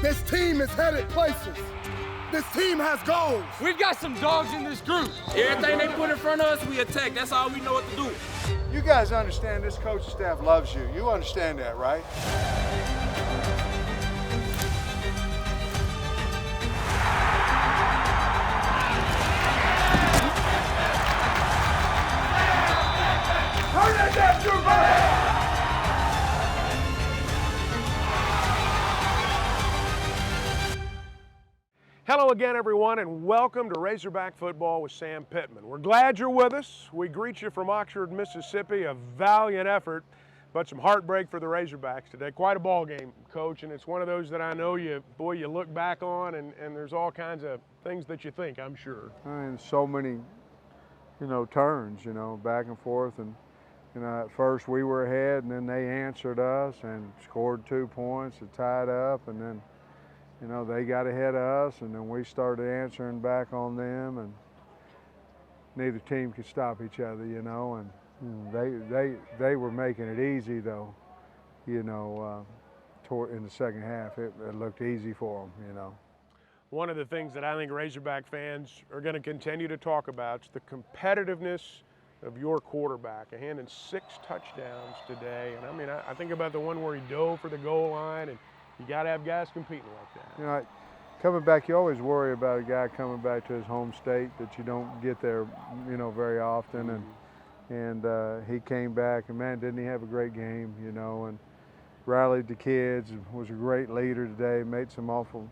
This team is headed places. This team has goals. We've got some dogs in this group. Everything they put in front of us, we attack. That's all we know what to do. You guys understand this coaching staff loves you. You understand that, right? Turn that down, Razorback! Hello again, everyone, and welcome to Razorback Football with Sam Pittman. We're glad you're with us. We greet you from Oxford, Mississippi. A valiant effort, but some heartbreak for the Razorbacks today. Quite a ball game, Coach, and it's one of those that I know you look back on, and there's all kinds of things that you think, I'm sure. And so many, turns, back and forth, and at first we were ahead, and then they answered us and scored 2 points to tie it up, and then they got ahead of us, and then we started answering back on them, and neither team could stop each other, and they were making it easy, though, in the second half. It looked easy for them, One of the things that I think Razorback fans are going to continue to talk about is the competitiveness of your quarterback. Handing 6 touchdowns today, and I think about the one where he dove for the goal line, and you got to have guys competing like that. Coming back, you always worry about a guy coming back to his home state that you don't get there, very often. And he came back, and man, didn't he have a great game, and rallied the kids, was a great leader today, made some awful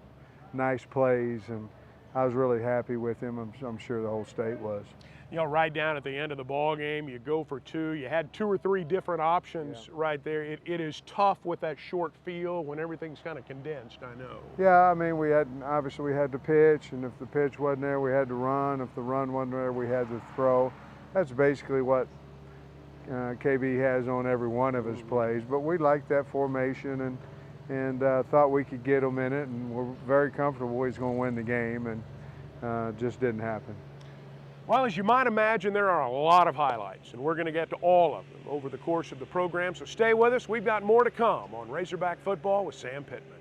nice plays, and I was really happy with him. I'm sure the whole state was. Right down at the end of the ball game, you go for 2. You had 2 or 3 different options right there. It is tough with that short field when everything's kind of condensed, I know. Yeah, we had to pitch, and if the pitch wasn't there, we had to run. If the run wasn't there, we had to throw. That's basically what KB has on every one of his plays. But we liked that formation and thought we could get him in it, and we're very comfortable he's going to win the game, and just didn't happen. Well, as you might imagine, there are a lot of highlights, and we're going to get to all of them over the course of the program, so stay with us. We've got more to come on Razorback Football with Sam Pittman.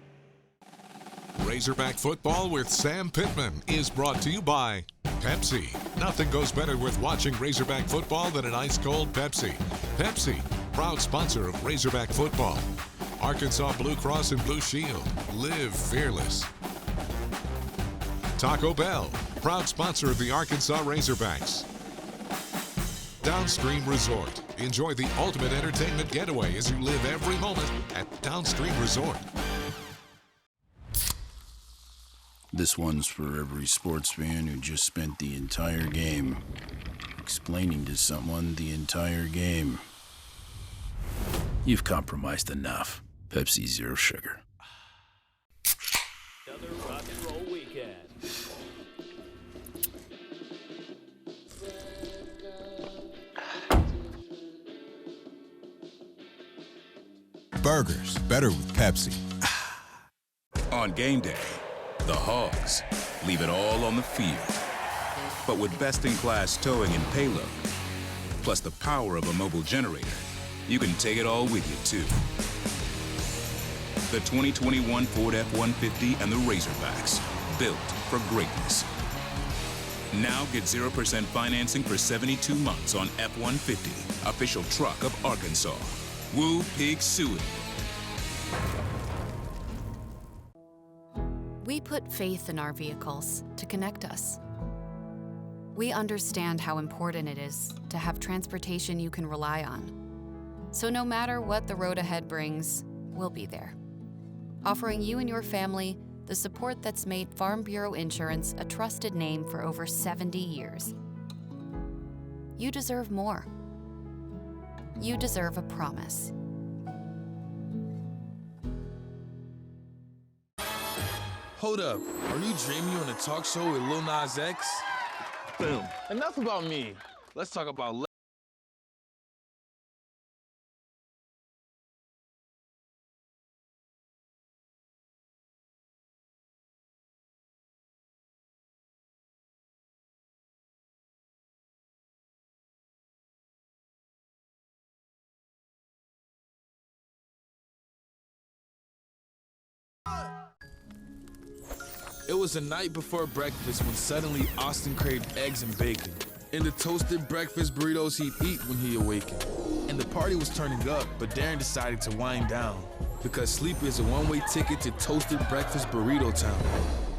Razorback Football with Sam Pittman is brought to you by Pepsi. Nothing goes better with watching Razorback Football than an ice-cold Pepsi. Pepsi, proud sponsor of Razorback Football. Arkansas Blue Cross and Blue Shield. Live fearless. Taco Bell, proud sponsor of the Arkansas Razorbacks. Downstream Resort. Enjoy the ultimate entertainment getaway as you live every moment at Downstream Resort. This one's for every sports fan who just spent the entire game explaining to someone the entire game. You've compromised enough. Pepsi Zero Sugar. Another rock and roll weekend. Burgers, better with Pepsi. On game day, the Hogs leave it all on the field. But with best-in-class towing and payload, plus the power of a mobile generator, you can take it all with you, too. The 2021 Ford F-150 and the Razorbacks, built for greatness. Now get 0% financing for 72 months on F-150, official truck of Arkansas. Woo Pig Suey. We put faith in our vehicles to connect us. We understand how important it is to have transportation you can rely on. So no matter what the road ahead brings, we'll be there, offering you and your family the support that's made Farm Bureau Insurance a trusted name for over 70 years. You deserve more. You deserve a promise. Hold up, are you dreaming you on a talk show with Lil Nas X? Boom. Enough about me. Let's talk about It was the night before breakfast when suddenly Austin craved eggs and bacon and the toasted breakfast burritos he'd eat when he awakened. And the party was turning up, but Darren decided to wind down because sleep is a one-way ticket to toasted breakfast burrito town.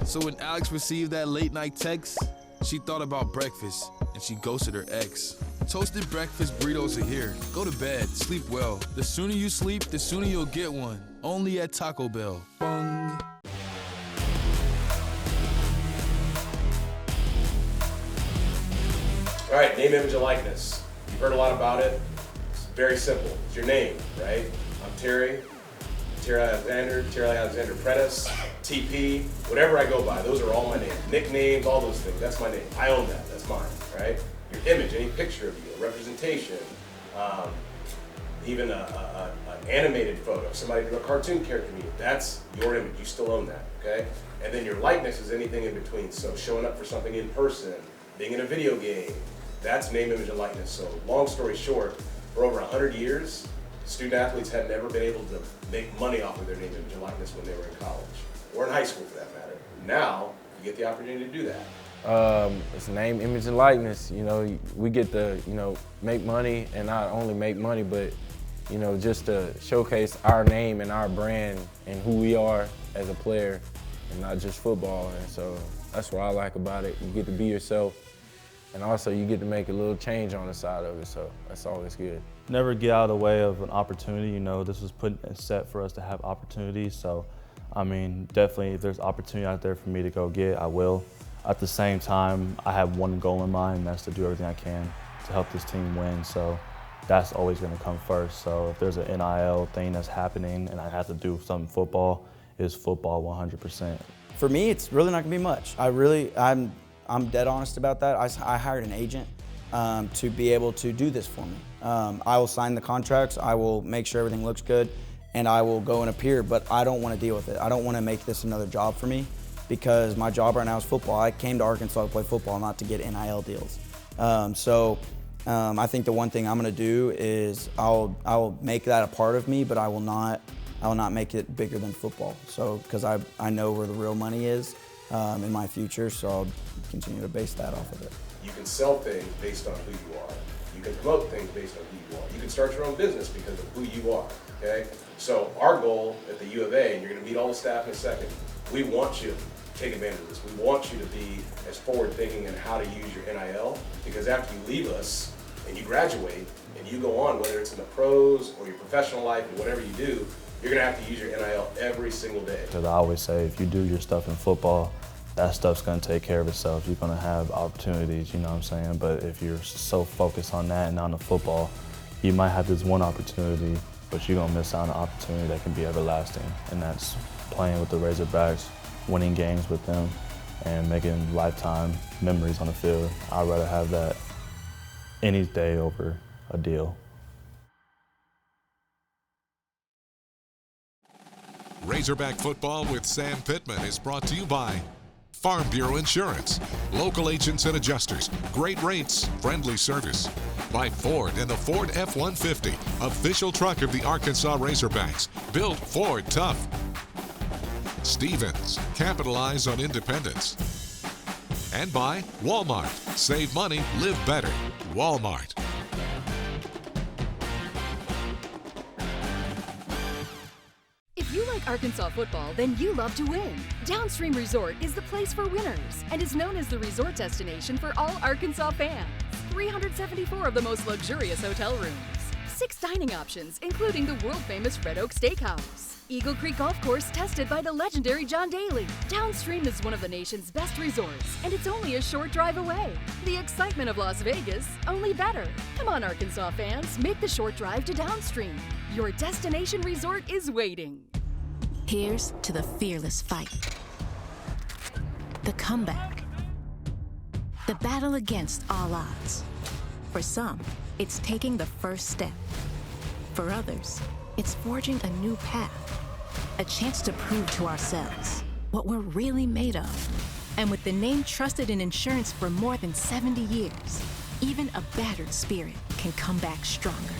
So when Alex received that late-night text, she thought about breakfast and she ghosted her ex. Toasted breakfast burritos are here. Go to bed, sleep well. The sooner you sleep, the sooner you'll get one. Only at Taco Bell. Bung. All right, name, image, and likeness. You've heard a lot about it. It's very simple. It's your name, right? I'm Terry Alexander Prentice, TP, whatever I go by, those are all my names. Nicknames, all those things, that's my name. I own that, that's mine, right? Your image, any picture of you, a representation, even an animated photo, somebody drew a cartoon character of you, that's your image, you still own that, okay? And then your likeness is anything in between, so showing up for something in person, being in a video game, that's name, image, and likeness. So long story short, for over 100 years, student athletes had never been able to make money off of their name, image, and likeness when they were in college, or in high school for that matter. Now, you get the opportunity to do that. It's name, image, and likeness. You know, we get to, make money, and not only make money, but, just to showcase our name and our brand and who we are as a player, and not just football. And so that's what I like about it. You get to be yourself, and also you get to make a little change on the side of it, so that's always good. Never get out of the way of an opportunity. This was put and set for us to have opportunities. So, definitely if there's opportunity out there for me to go get, I will. At the same time, I have one goal in mind, and that's to do everything I can to help this team win. So that's always gonna come first. So if there's an NIL thing that's happening and I have to do something football, it's football 100%. For me, it's really not gonna be much. I'm dead honest about that. I hired an agent to be able to do this for me. I will sign the contracts, I will make sure everything looks good, and I will go and appear, but I don't want to deal with it. I don't want to make this another job for me because my job right now is football. I came to Arkansas to play football, not to get NIL deals. I think the one thing I'm going to do is I'll make that a part of me, but I will not make it bigger than football. So because I know where the real money is in my future, so I'll continue to base that off of it. You can sell things based on who you are. You can promote things based on who you are. You can start your own business because of who you are, okay? So our goal at the U of A, and you're gonna meet all the staff in a second, we want you to take advantage of this. We want you to be as forward thinking in how to use your NIL, because after you leave us and you graduate and you go on, whether it's in the pros or your professional life or whatever you do, you're gonna have to use your NIL every single day. Because I always say, if you do your stuff in football, that stuff's gonna take care of itself. You're gonna have opportunities, you know what I'm saying? But if you're so focused on that and not on the football, you might have this one opportunity, but you're gonna miss out on an opportunity that can be everlasting. And that's playing with the Razorbacks, winning games with them, and making lifetime memories on the field. I'd rather have that any day over a deal. Razorback Football with Sam Pittman is brought to you by Farm Bureau Insurance, local agents and adjusters, great rates, friendly service. By Ford and the Ford F-150, official truck of the Arkansas Razorbacks, built Ford tough. Stevens, capitalize on independence. And by Walmart, save money, live better. Walmart. If you like Arkansas football, then you love to win. Downstream Resort is the place for winners and is known as the resort destination for all Arkansas fans. 374 of the most luxurious hotel rooms. 6 dining options, including the world-famous Red Oak Steakhouse. Eagle Creek Golf Course tested by the legendary John Daly. Downstream is one of the nation's best resorts, and it's only a short drive away. The excitement of Las Vegas, only better. Come on, Arkansas fans, make the short drive to Downstream. Your destination resort is waiting. Here's to the fearless fight. The comeback. The battle against all odds. For some, it's taking the first step. For others, it's forging a new path. A chance to prove to ourselves what we're really made of. And with the name trusted in insurance for more than 70 years, even a battered spirit can come back stronger.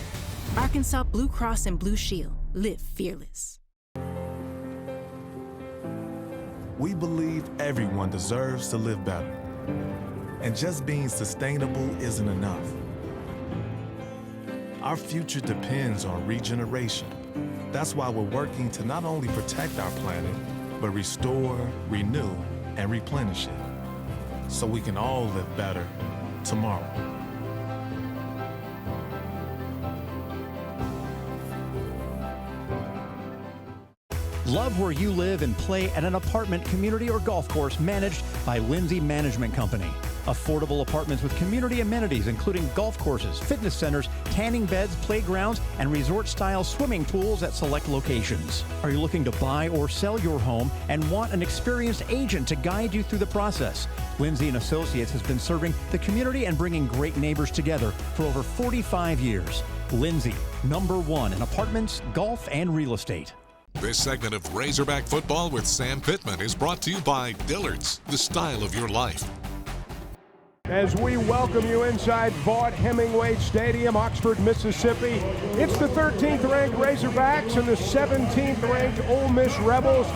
Arkansas Blue Cross and Blue Shield. Live fearless. We believe everyone deserves to live better. And just being sustainable isn't enough. Our future depends on regeneration. That's why we're working to not only protect our planet, but restore, renew, and replenish it, so we can all live better tomorrow. Love where you live and play at an apartment, community, or golf course managed by Lindsay Management Company. Affordable apartments with community amenities including golf courses, fitness centers, tanning beds, playgrounds, and resort-style swimming pools at select locations. Are you looking to buy or sell your home and want an experienced agent to guide you through the process? Lindsay & Associates has been serving the community and bringing great neighbors together for over 45 years. Lindsay, #1 in apartments, golf, and real estate. This segment of Razorback Football with Sam Pittman is brought to you by Dillard's, the style of your life. As we welcome you inside Vaught Hemingway Stadium, Oxford, Mississippi. It's the 13th ranked Razorbacks and the 17th ranked Ole Miss Rebels.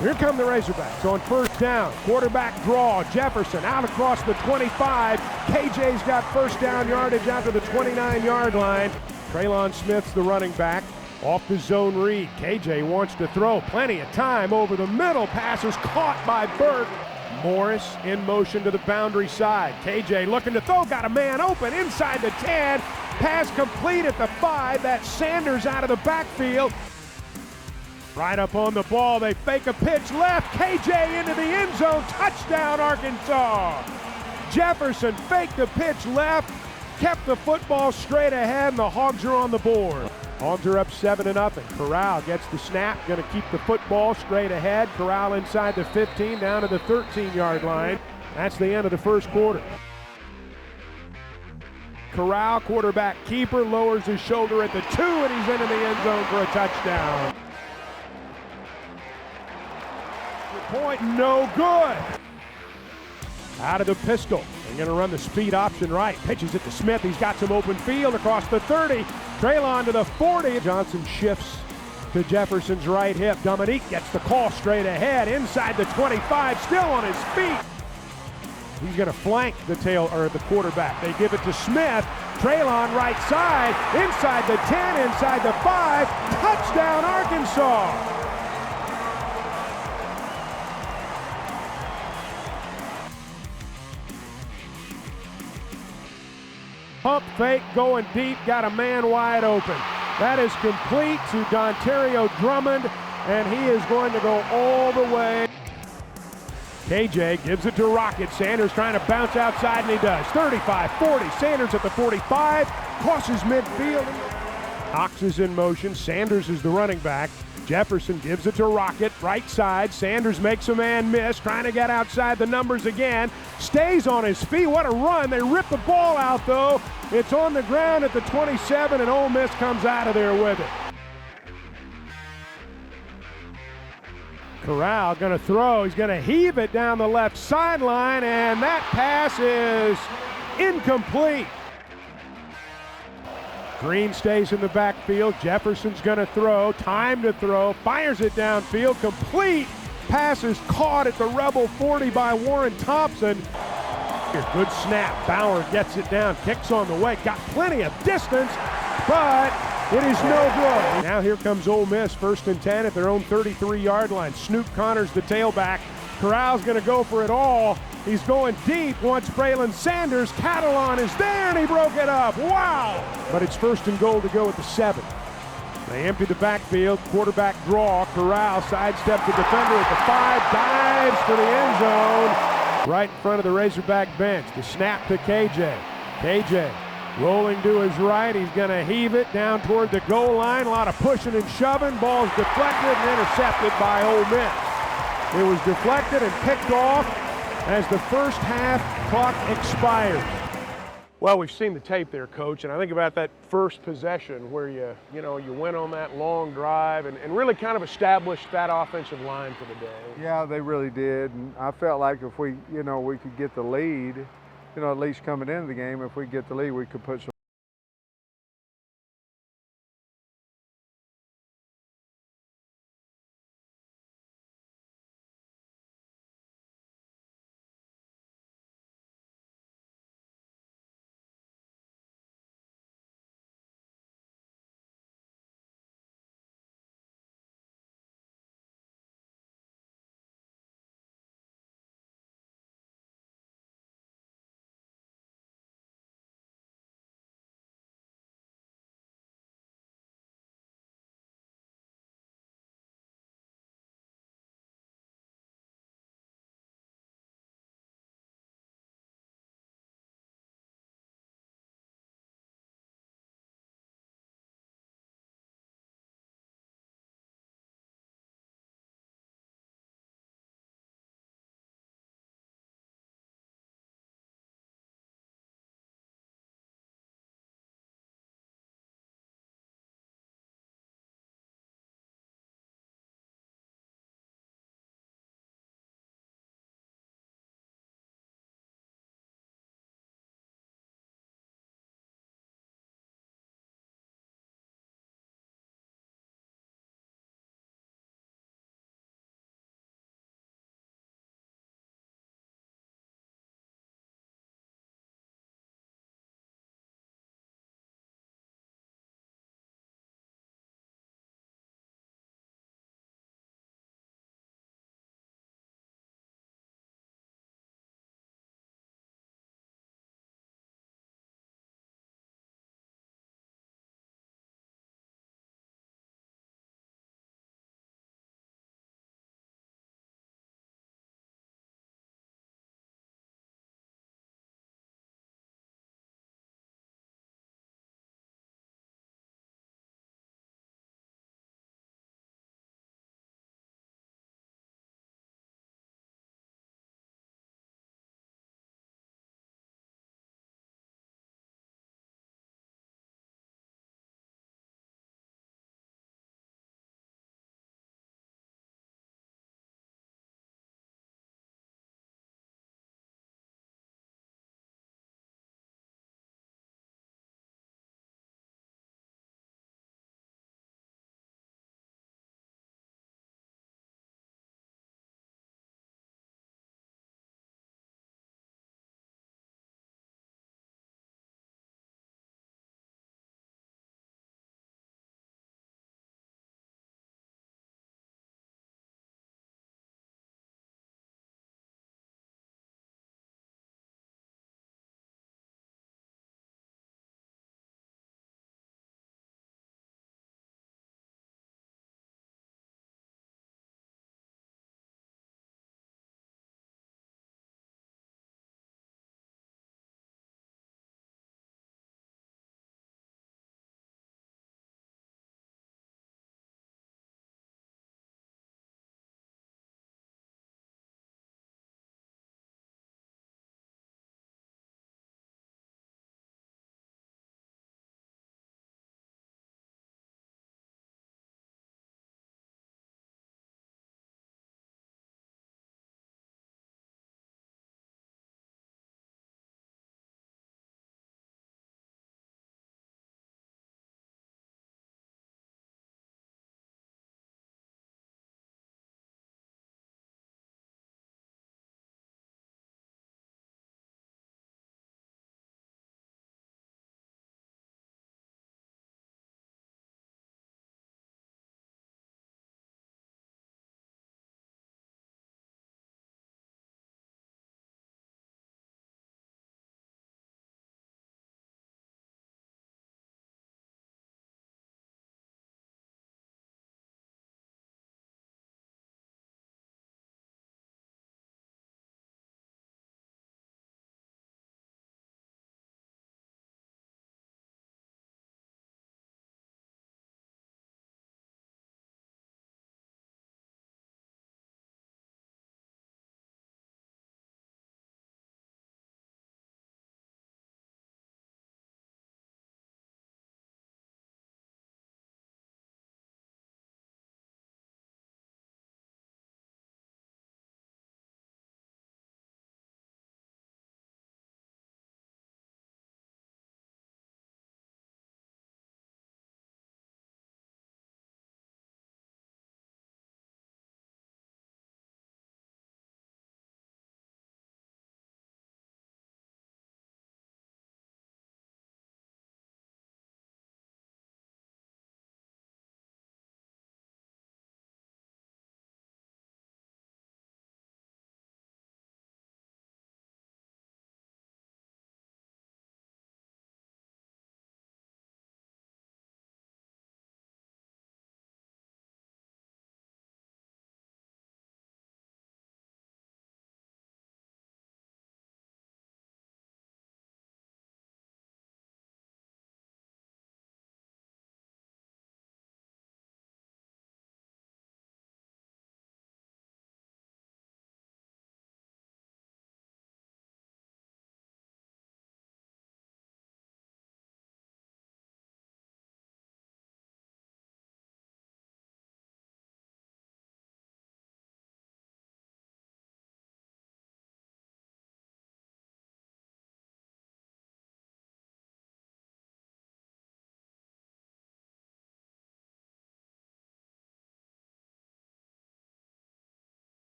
Here come the Razorbacks on first down. Quarterback draw. Jefferson out across the 25. KJ's got first down yardage out to the 29-yard line. Traylon Smith's the running back. Off the zone read. KJ wants to throw. Plenty of time over the middle. Pass is caught by Burke. Morris in motion to the boundary side. KJ looking to throw. Got a man open inside the 10. Pass complete at the 5. That's Sanders out of the backfield. Right up on the ball. They fake a pitch left. KJ into the end zone. Touchdown, Arkansas. Jefferson faked the pitch left. Kept the football straight ahead, and the Hogs are on the board. Hogs are up 7-0. Corral gets the snap, going to keep the football straight ahead. Corral inside the 15, down to the 13-yard line. That's the end of the first quarter. Corral, quarterback keeper, lowers his shoulder at the 2, and he's into the end zone for a touchdown. Point, no good. Out of the pistol. They're going to run the speed option right. Pitches it to Smith. He's got some open field across the 30. Traylon to the 40. Johnson shifts to Jefferson's right hip. Dominique gets the call straight ahead. Inside the 25. Still on his feet. He's going to flank the quarterback. They give it to Smith. Traylon right side. Inside the 10. Inside the 5. Touchdown, Arkansas. Pump fake going deep, got a man wide open. That is complete to Dontario Drummond, and he is going to go all the way. KJ gives it to Rocket. Sanders trying to bounce outside, and he does. 35, 40, Sanders at the 45, crosses midfield. Knox is in motion, Sanders is the running back. Jefferson gives it to Rocket, right side. Sanders makes a man miss, trying to get outside the numbers again. Stays on his feet, what a run. They rip the ball out though. It's on the ground at the 27 and Ole Miss comes out of there with it. Corral gonna throw, he's gonna heave it down the left sideline, and that pass is incomplete. Green stays in the backfield. Jefferson's going to throw. Time to throw. Fires it downfield. Complete. Pass is caught at the Rebel 40 by Warren Thompson. Good snap. Bauer gets it down. Kicks on the way. Got plenty of distance, but it is no good. Now here comes Ole Miss. 1st and 10 at their own 33-yard line. Snoop Connors the tailback. Corral's going to go for it all. He's going deep, wants Braylon Sanders. Catalan is there, and he broke it up. Wow! But it's 1st and goal to go at the 7. They empty the backfield. Quarterback draw. Corral sidesteps the defender at the 5. Dives for the end zone. Right in front of the Razorback bench. The snap to KJ. KJ rolling to his right. He's going to heave it down toward the goal line. A lot of pushing and shoving. Ball's deflected and intercepted by Ole Miss. It was deflected and picked off as the first half clock expires. Well, we've seen the tape there, Coach, and I think about that first possession where you went on that long drive and really kind of established that offensive line for the day. Yeah, they really did, and I felt like if we could get the lead, at least coming into the game, if we get the lead, we could put some